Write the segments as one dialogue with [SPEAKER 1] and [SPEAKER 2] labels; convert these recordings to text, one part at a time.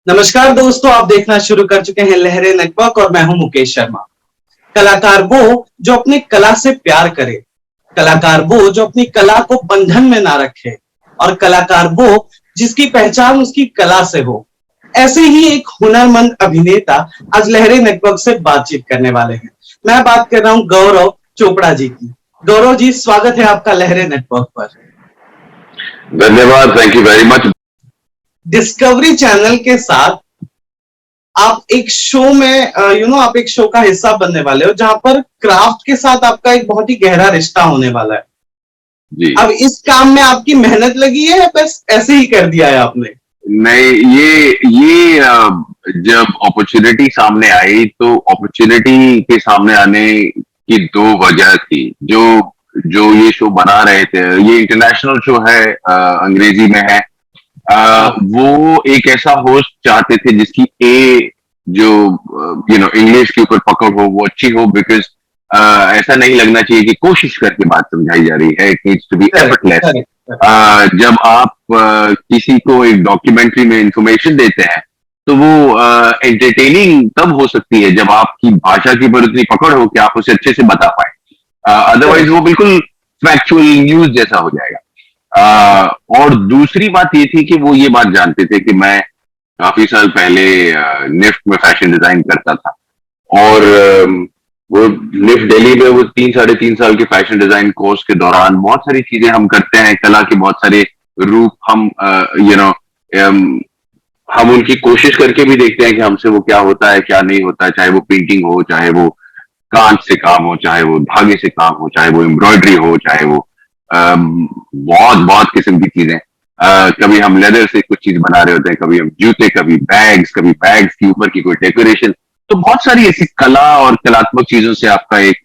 [SPEAKER 1] नमस्कार दोस्तों, आप देखना शुरू कर चुके हैं लहरे नेटवर्क और मैं हूं मुकेश शर्मा। कलाकार वो जो अपनी कला से प्यार करे, कलाकार वो जो अपनी कला को बंधन में ना रखे और कलाकार वो जिसकी पहचान उसकी कला से हो। ऐसे ही एक हुनरमंद अभिनेता आज लहरे नेटवर्क से बातचीत करने वाले हैं। मैं बात कर रहा हूं गौरव चोपड़ा जी की। गौरव जी, स्वागत है आपका लहरे नेटवर्क पर।
[SPEAKER 2] धन्यवाद, thank you very much.
[SPEAKER 1] Discovery channel के साथ आप एक शो में आप एक शो का हिस्सा बनने वाले हो जहां पर क्राफ्ट के साथ आपका एक बहुत ही गहरा रिश्ता होने वाला है।
[SPEAKER 2] जी।
[SPEAKER 1] अब इस काम में आपकी मेहनत लगी है या बस ऐसे ही कर दिया है आपने?
[SPEAKER 2] नहीं, ये जब अपॉर्चुनिटी सामने आई तो अपॉर्चुनिटी के सामने आने की दो वजह थी। जो जो ये शो बना रहे थे, ये इंटरनेशनल शो है, अंग्रेजी में है। वो एक ऐसा होस्ट चाहते थे जिसकी जो इंग्लिश के ऊपर पकड़ हो, वो अच्छी हो। बिकॉज ऐसा नहीं लगना चाहिए कि कोशिश करके बात समझाई जा रही है। It needs to be effortless. जब आप किसी को एक डॉक्यूमेंट्री में इंफॉर्मेशन देते हैं तो वो एंटरटेनिंग तब हो सकती है जब आपकी भाषा के ऊपर उतनी पकड़ हो कि आप उसे अच्छे से बता पाए। अदरवाइज वो बिल्कुल फैक्चुअल न्यूज जैसा हो जाएगा। और दूसरी बात ये थी कि वो ये बात जानते थे कि मैं काफी साल पहले निफ्ट में फैशन डिजाइन करता था। और वो निफ्ट दिल्ली में वो 3 साढ़े 3 साल के फैशन डिजाइन कोर्स के दौरान बहुत सारी चीजें हम करते हैं। कला के बहुत सारे रूप हम हम उनकी कोशिश करके भी देखते हैं कि हमसे वो क्या होता है, क्या नहीं होता है। चाहे वो पेंटिंग हो, चाहे वो कांच से काम हो, चाहे वो धागे से काम हो, चाहे वो एम्ब्रॉयडरी हो, चाहे वो बहुत बहुत किस्म की चीजें। कभी हम लेदर से कुछ चीज बना रहे होते हैं, कभी हम जूते, कभी बैग्स के ऊपर की कोई डेकोरेशन। तो बहुत सारी ऐसी कला और कलात्मक चीजों से आपका एक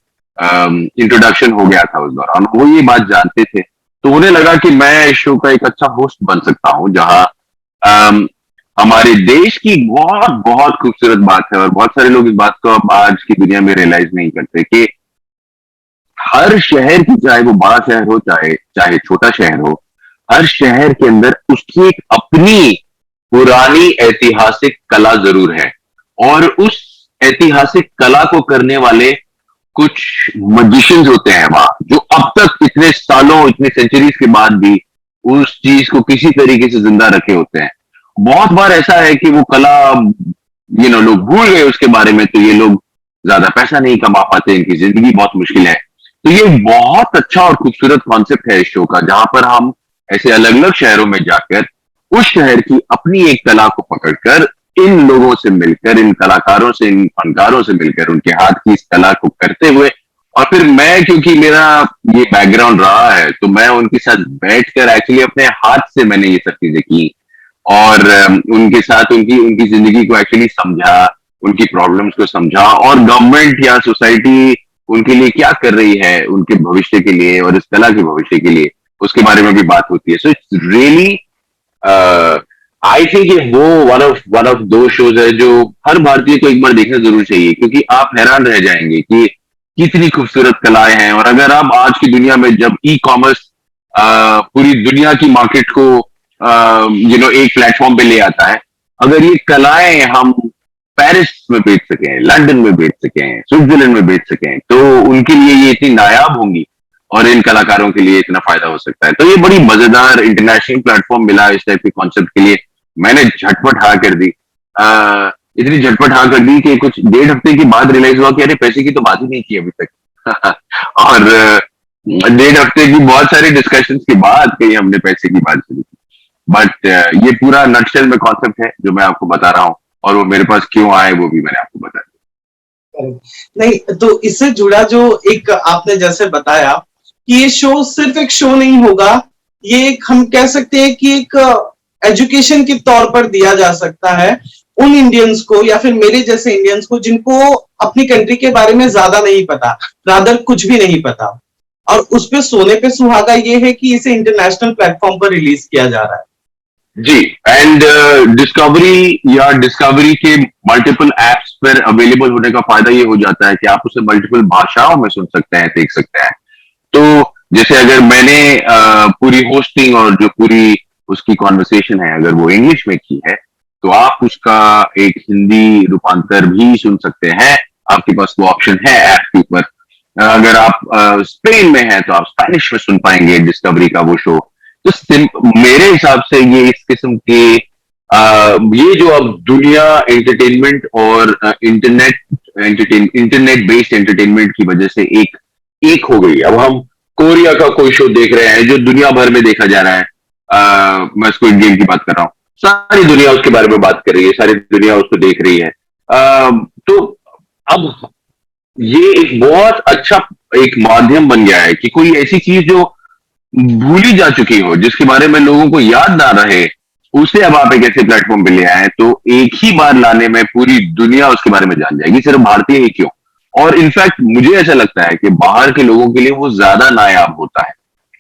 [SPEAKER 2] इंट्रोडक्शन हो गया था उस दौरान। वो ये बात जानते थे तो उन्हें लगा कि मैं इस शो का एक अच्छा होस्ट बन सकता हूं, जहां हमारे देश की बहुत बहुत खूबसूरत बात है। और बहुत सारे लोग इस बात को अब आज की दुनिया में रियलाइज नहीं करते कि हर शहर की, चाहे वो बड़ा शहर हो चाहे चाहे छोटा शहर हो, हर शहर के अंदर उसकी एक अपनी पुरानी ऐतिहासिक कला जरूर है। और उस ऐतिहासिक कला को करने वाले कुछ मजिशियंस होते हैं वहां, जो अब तक इतने सालों, इतने सेंचुरीज के बाद भी उस चीज को किसी तरीके से जिंदा रखे होते हैं। बहुत बार ऐसा है कि वो कला लोग भूल गए उसके बारे में, तो ये लोग ज्यादा पैसा नहीं कमा पाते, इनकी जिंदगी बहुत मुश्किल है। तो ये बहुत अच्छा और खूबसूरत कॉन्सेप्ट है इस शो का, जहां पर हम ऐसे अलग अलग शहरों में जाकर उस शहर की अपनी एक कला को पकड़कर, इन लोगों से मिलकर, इन कलाकारों से, इन फनकारों से मिलकर, उनके हाथ की इस कला को करते हुए, और फिर मैं, क्योंकि मेरा ये बैकग्राउंड रहा है, तो मैं उनके साथ बैठकर एक्चुअली अपने हाथ से मैंने ये सब चीजें की। और उनके साथ उनकी उनकी जिंदगी को एक्चुअली समझा, उनकी प्रॉब्लम्स को समझा, और गवर्नमेंट या सोसाइटी उनके लिए क्या कर रही है, उनके भविष्य के लिए और इस कला के भविष्य के लिए, उसके बारे में भी बात होती है। So it's really, I think वो वन ऑफ दो शोज है जो हर भारतीय को एक बार देखना जरूर चाहिए, क्योंकि आप हैरान रह जाएंगे कि कितनी खूबसूरत कलाएं हैं। और अगर आप आज की दुनिया में, जब ई कॉमर्स पूरी दुनिया की मार्केट को एक प्लेटफॉर्म पे ले आता है, अगर ये कलाएं हम पेरिस में बेच सकें, लंदन में बेच सकें, स्विट्जरलैंड में बेच सकें, तो उनके लिए ये इतनी नायाब होंगी और इन कलाकारों के लिए इतना फायदा हो सकता है। तो ये बड़ी मजेदार इंटरनेशनल प्लेटफॉर्म मिला इस टाइप के कॉन्सेप्ट के लिए। मैंने झटपट हाँ कर दी। इतनी झटपट हाँ कर दी कि कुछ 1.5 हफ्ते के बाद रियलाइज हुआ कि अरे, पैसे की तो बात ही नहीं की अभी तक। और 1.5 हफ्ते की बहुत सारी डिस्कशंस के बाद कहीं हमने पैसे की बात शुरू की। बट ये पूरा नटशेल में कॉन्सेप्ट है जो मैं आपको बता रहा हूँ, और वो मेरे पास क्यों आए वो भी मैंने आपको बता दिया।
[SPEAKER 1] नहीं, तो इससे जुड़ा जो एक आपने जैसे बताया कि ये शो सिर्फ एक शो नहीं होगा, ये एक, हम कह सकते हैं कि एक एजुकेशन के तौर पर दिया जा सकता है उन इंडियंस को या फिर मेरे जैसे इंडियंस को जिनको अपनी कंट्री के बारे में ज्यादा नहीं पता, रादर कुछ भी नहीं पता। और उस पे सोने पे सुहागा ये है कि इसे इंटरनेशनल प्लेटफॉर्म पर रिलीज किया जा रहा है।
[SPEAKER 2] जी। एंड डिस्कवरी के मल्टीपल एप्स पर अवेलेबल होने का फायदा ये हो जाता है कि आप उसे मल्टीपल भाषाओं में सुन सकते हैं, देख सकते हैं। तो जैसे अगर मैंने पूरी होस्टिंग और जो पूरी उसकी कॉन्वर्सेशन है, अगर वो इंग्लिश में की है, तो आप उसका एक हिंदी रूपांतर भी सुन सकते हैं। आपके पास वो ऑप्शन है ऐप के ऊपर। अगर आप स्पेन में हैं तो आप स्पेनिश में सुन पाएंगे डिस्कवरी का वो शो। तो मेरे हिसाब से ये इस किस्म के ये जो अब दुनिया एंटरटेनमेंट और इंटरनेट बेस्ड एंटरटेनमेंट की वजह से एक एक हो गई। अब हम कोरिया का कोई शो देख रहे हैं जो दुनिया भर में देखा जा रहा है। मैं स्क्विड गेम की बात कर रहा हूँ, सारी दुनिया उसके बारे में बात कर रही है, सारी दुनिया उसको देख रही है। तो अब ये एक बहुत अच्छा एक माध्यम बन गया है कि कोई ऐसी चीज जो भूली जा चुकी हो, जिसके बारे में लोगों को याद ना रहे, उसे अब आप एक ऐसे प्लेटफॉर्म पे ले आए तो एक ही बार लाने में पूरी दुनिया उसके बारे में जान जाएगी, सिर्फ भारतीय ही क्यों। और इनफैक्ट मुझे ऐसा लगता है कि बाहर के लोगों के लिए वो ज्यादा नायाब होता है,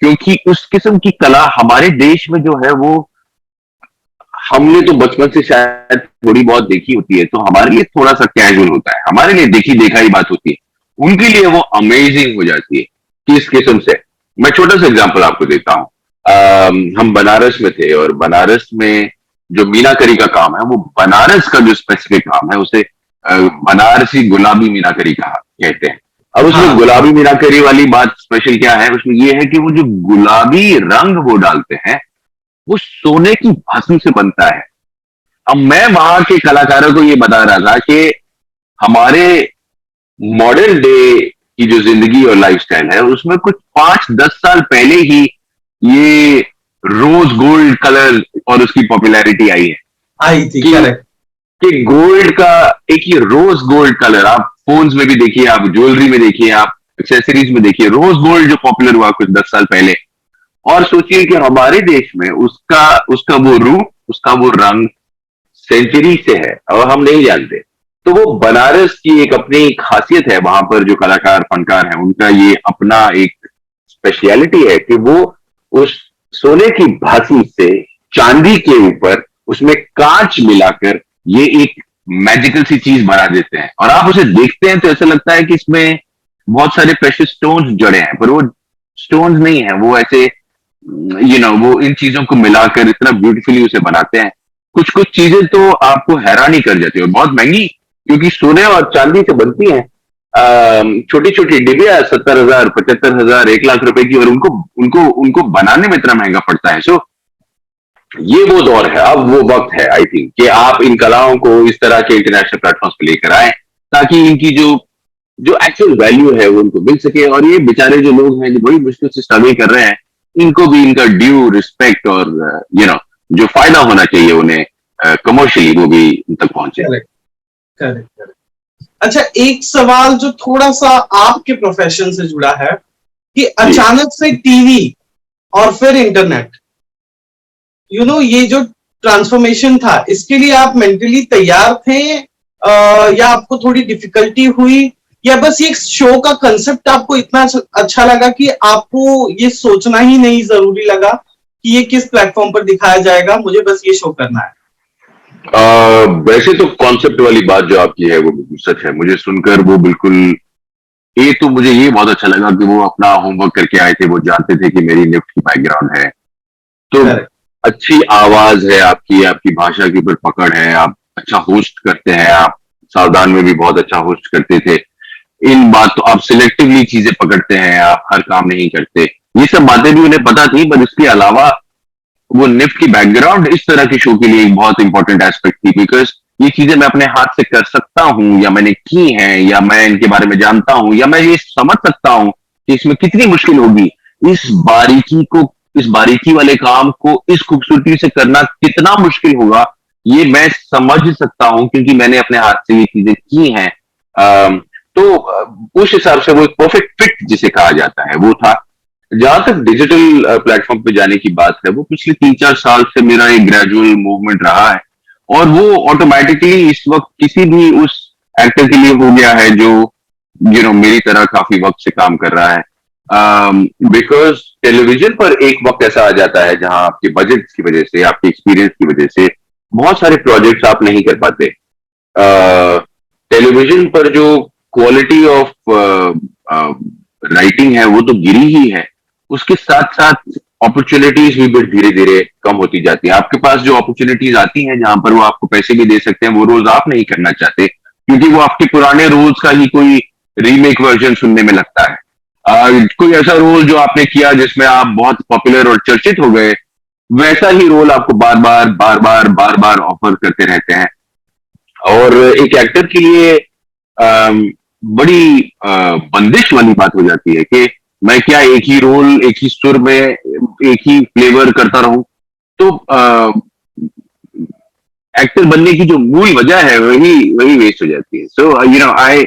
[SPEAKER 2] क्योंकि उस किस्म की कला हमारे देश में जो है वो हमने तो बचपन से शायद थोड़ी बहुत देखी होती है, तो हमारे लिए थोड़ा सा कैजुअल होता है, हमारे लिए देखी देखा ही बात होती है। उनके लिए वो अमेजिंग हो जाती है कि इस किस्म से। मैं छोटा सा एग्जांपल आपको देता हूँ। हम बनारस में थे और बनारस में जो मीनाकरी का काम है, वो बनारस का जो स्पेसिफिक काम है उसे बनारसी गुलाबी मीनाकरी कहा कहते हैं। अब उसमें
[SPEAKER 1] हाँ
[SPEAKER 2] गुलाबी मीनाकरी वाली बात स्पेशल क्या है, उसमें ये है कि वो जो गुलाबी रंग वो डालते हैं वो सोने की भस्म से बनता है। अब मैं वहां के कलाकारों को ये बता रहा था कि हमारे मॉडर्न डे की जो जिंदगी और लाइफस्टाइल है उसमें कुछ 5-10 साल पहले ही ये रोज गोल्ड कलर और उसकी पॉपुलैरिटी आई है
[SPEAKER 1] आई थी,
[SPEAKER 2] कि
[SPEAKER 1] करेक्ट।
[SPEAKER 2] गोल्ड का एक ये रोज गोल्ड कलर आप फोन्स में भी देखिए, आप ज्वेलरी में देखिए, आप एक्सेसरीज में देखिए, रोज गोल्ड जो पॉपुलर हुआ कुछ 10 साल पहले। और सोचिए कि हमारे देश में उसका उसका वो रूप, उसका वो रंग सेंचुरी से है और हम नहीं जानते। तो वो बनारस की एक अपनी खासियत है, वहां पर जो कलाकार फनकार हैं उनका ये अपना एक स्पेशलिटी है कि वो उस सोने की भांति से चांदी के ऊपर उसमें कांच मिलाकर ये एक मैजिकल सी चीज बना देते हैं। और आप उसे देखते हैं तो ऐसा लगता है कि इसमें बहुत सारे प्रेशियस स्टोन्स जड़े हैं, पर वो स्टोन्स नहीं है, वो ऐसे वो इन चीजों को मिलाकर इतना ब्यूटीफुली उसे बनाते हैं। कुछ कुछ चीजें तो आपको हैरानी कर जाती है, बहुत महंगी क्योंकि सोने और चांदी से बनती हैं। छोटी छोटी डिबिया 70,000, 75,000, 1 लाख रुपए की, और उनको उनको उनको बनाने में इतना महंगा पड़ता है। सो ये वो दौर है, अब वो वक्त है आई थिंक कि आप इन कलाओं को इस तरह के इंटरनेशनल प्लेटफॉर्म पे लेकर आए ताकि इनकी जो जो एक्चुअल वैल्यू है वो उनको मिल सके। और ये बेचारे जो लोग हैं जो बड़ी मुश्किल से स्ट्रगल कर रहे हैं, इनको भी इनका ड्यू रिस्पेक्ट और जो फायदा होना चाहिए उन्हें कमर्शियली, वो भी उन तक पहुंचे।
[SPEAKER 1] Correct, correct, correct. अच्छा, एक सवाल जो थोड़ा सा आपके प्रोफेशन से जुड़ा है कि अचानक से टीवी और फिर इंटरनेट, ये जो ट्रांसफॉर्मेशन था, इसके लिए आप मेंटली तैयार थे या आपको थोड़ी डिफिकल्टी हुई, या बस ये शो का कंसेप्ट आपको इतना अच्छा लगा कि आपको ये सोचना ही नहीं जरूरी लगा कि ये किस प्लेटफॉर्म पर दिखाया जाएगा, मुझे बस ये शो करना है?
[SPEAKER 2] वैसे तो कॉन्सेप्ट वाली बात जो आपकी है वो बिल्कुल सच है। मुझे सुनकर वो बिल्कुल, तो मुझे ये बहुत अच्छा लगा कि वो अपना होमवर्क करके आए थे, वो जानते थे कि मेरी निफ्ट की बैकग्राउंड है, तो अच्छी आवाज है आपकी, आपकी भाषा के ऊपर पकड़ है, आप अच्छा होस्ट करते हैं, आप सावधान में भी बहुत अच्छा होस्ट करते थे। इन बात तो आप सिलेक्टिवली चीजें पकड़ते हैं, आप हर काम नहीं करते, ये सब बातें भी उन्हें पता थी। पर इसके अलावा वो निफ्ट की बैकग्राउंड इस तरह के शो के लिए एक बहुत इंपॉर्टेंट एस्पेक्ट थी, बिकॉज ये चीजें मैं अपने हाथ से कर सकता हूं, या मैंने की हैं, या मैं इनके बारे में जानता हूं, या मैं ये समझ सकता हूं कि इसमें कितनी मुश्किल होगी, इस बारीकी वाले काम को इस खूबसूरती से करना कितना मुश्किल होगा, ये मैं समझ सकता हूं क्योंकि मैंने अपने हाथ से ये चीजें की हैं। तो उस हिसाब से वो एक परफेक्ट फिट जिसे कहा जाता है वो था। जहां तक डिजिटल प्लेटफॉर्म पे जाने की बात है, वो पिछले 3-4 साल से मेरा एक ग्रेजुअल मूवमेंट रहा है, और वो ऑटोमेटिकली इस वक्त किसी भी उस एक्टर के लिए हो गया है जो मेरी तरह काफी वक्त से काम कर रहा है। बिकॉज टेलीविजन पर एक वक्त ऐसा आ जाता है जहां आपके बजट की वजह से, आपके एक्सपीरियंस की वजह से बहुत सारे प्रोजेक्ट्स आप नहीं कर पाते। टेलीविजन पर जो क्वालिटी ऑफ राइटिंग है वो तो गिरी ही है, उसके साथ साथ अपॉर्चुनिटीज भी बड़ी धीरे धीरे कम होती जाती है। आपके पास जो अपॉर्चुनिटीज आती हैं जहां पर वो आपको पैसे भी दे सकते हैं, वो रोज आप नहीं करना चाहते, क्योंकि वो आपके पुराने रोल्स का ही कोई रीमेक वर्जन सुनने में लगता है। कोई ऐसा रोल जो आपने किया जिसमें आप बहुत पॉपुलर और चर्चित हो गए, वैसा ही रोल आपको बार बार ऑफर करते रहते हैं। और एक एक्टर के लिए बड़ी बंदिश वाली बात हो जाती है कि मैं क्या एक ही रोल, एक ही सुर में, एक ही फ्लेवर करता रहूं। तो एक्टर बनने की जो मूल वजह है वही वही वेस्ट हो जाती है। So you know I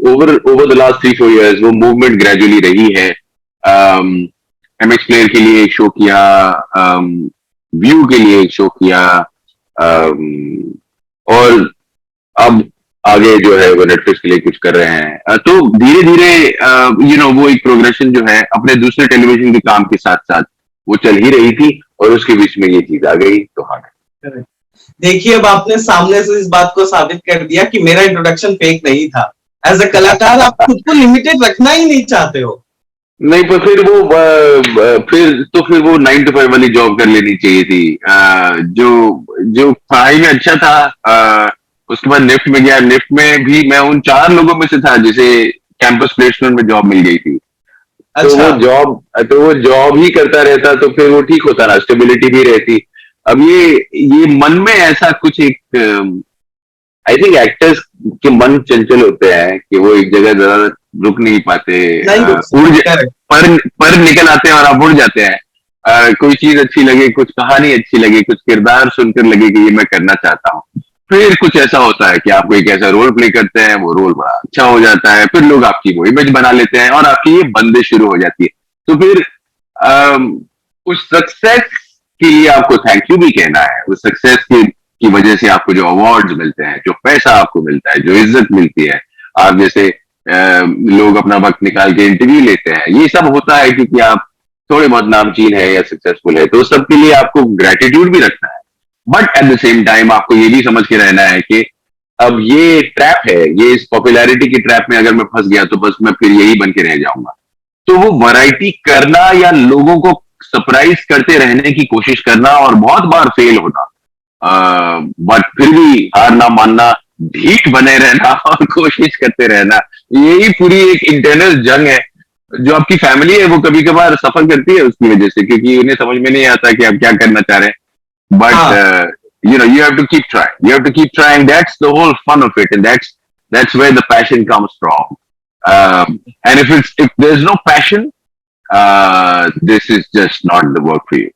[SPEAKER 2] over over the last 3-4 years वो मूवमेंट ग्रेजुअली रही है। एमएक्स प्लेयर के लिए एक शो किया, व्यू के लिए एक शो किया, और अब आगे जो है वो नेटफ्लिक्स के लिए कुछ कर रहे हैं। तो धीरे धीरे वो एक प्रोग्रेशन जो है अपने दूसरे टेलीविजन के काम के साथ साथ वो चल ही रही थी, और उसके बीच में ये चीज आ गई तो हाँ।
[SPEAKER 1] देखिए, अब आपने सामने से इस बात को साबित कर दिया कि मेरा इंट्रोडक्शन फेक नहीं था। एज ए कलाकार आप खुद को लिमिटेड रखना ही नहीं चाहते हो।
[SPEAKER 2] नहीं, पर फिर वो 9 to 5 वाली जॉब कर लेनी चाहिए थी। जो जो पढ़ाई में अच्छा था, उसके बाद निफ्ट में गया। निफ्ट में भी मैं उन 4 लोगों में से था जिसे कैंपस प्लेसमेंट में जॉब मिल गई थी।
[SPEAKER 1] अच्छा।
[SPEAKER 2] तो वो जॉब ही करता रहता तो फिर वो ठीक होता ना, स्टेबिलिटी भी रहती। अब ये मन में ऐसा कुछ एक, आई थिंक एक्टर्स के मन चंचल होते हैं कि वो एक जगह ज्यादा रुक नहीं पाते, पर निकल आते हैं और आप उड़ जाते हैं। कोई चीज अच्छी लगे, कुछ कहानी अच्छी लगे, कुछ किरदार सुनकर लगे कि ये मैं करना चाहता हूँ, फिर कुछ ऐसा होता है कि आप एक ऐसा रोल प्ले करते हैं, वो रोल बड़ा अच्छा हो जाता है, फिर लोग आपकी वो इमेज बना लेते हैं और आपकी ये बंदिश शुरू हो जाती है। तो फिर उस सक्सेस के लिए आपको थैंक यू भी कहना है। उस सक्सेस की वजह से आपको जो अवार्ड्स मिलते हैं, जो पैसा आपको मिलता है, जो इज्जत मिलती है, आप जैसे लोग अपना वक्त निकाल के इंटरव्यू लेते हैं, ये सब होता है क्योंकि आप थोड़े बहुत नामचीन है या सक्सेसफुल है। तो सब के लिए आपको ग्रेटिट्यूड भी रखना है, but at the same time आपको ये भी समझ के रहना है कि अब ये ट्रैप है, ये इस पॉपुलैरिटी की ट्रैप में अगर मैं फंस गया तो बस मैं फिर यही बन के रह जाऊंगा। तो वो वैरायटी करना या लोगों को सरप्राइज करते रहने की कोशिश करना और बहुत बार फेल होना, बट फिर भी हार ना मानना, ढीठ बने रहना और कोशिश करते रहना, यही पूरी एक इंटरनल जंग है। जो आपकी फैमिली है वो कभी कभार सफर करती है उसकी वजह से, क्योंकि उन्हें समझ में नहीं आता कि आप क्या करना चाह रहे हैं। But you have to keep trying. You have to keep trying. That's the whole fun of it, and that's where the passion comes from. And if there's no passion, this is just not the work for you.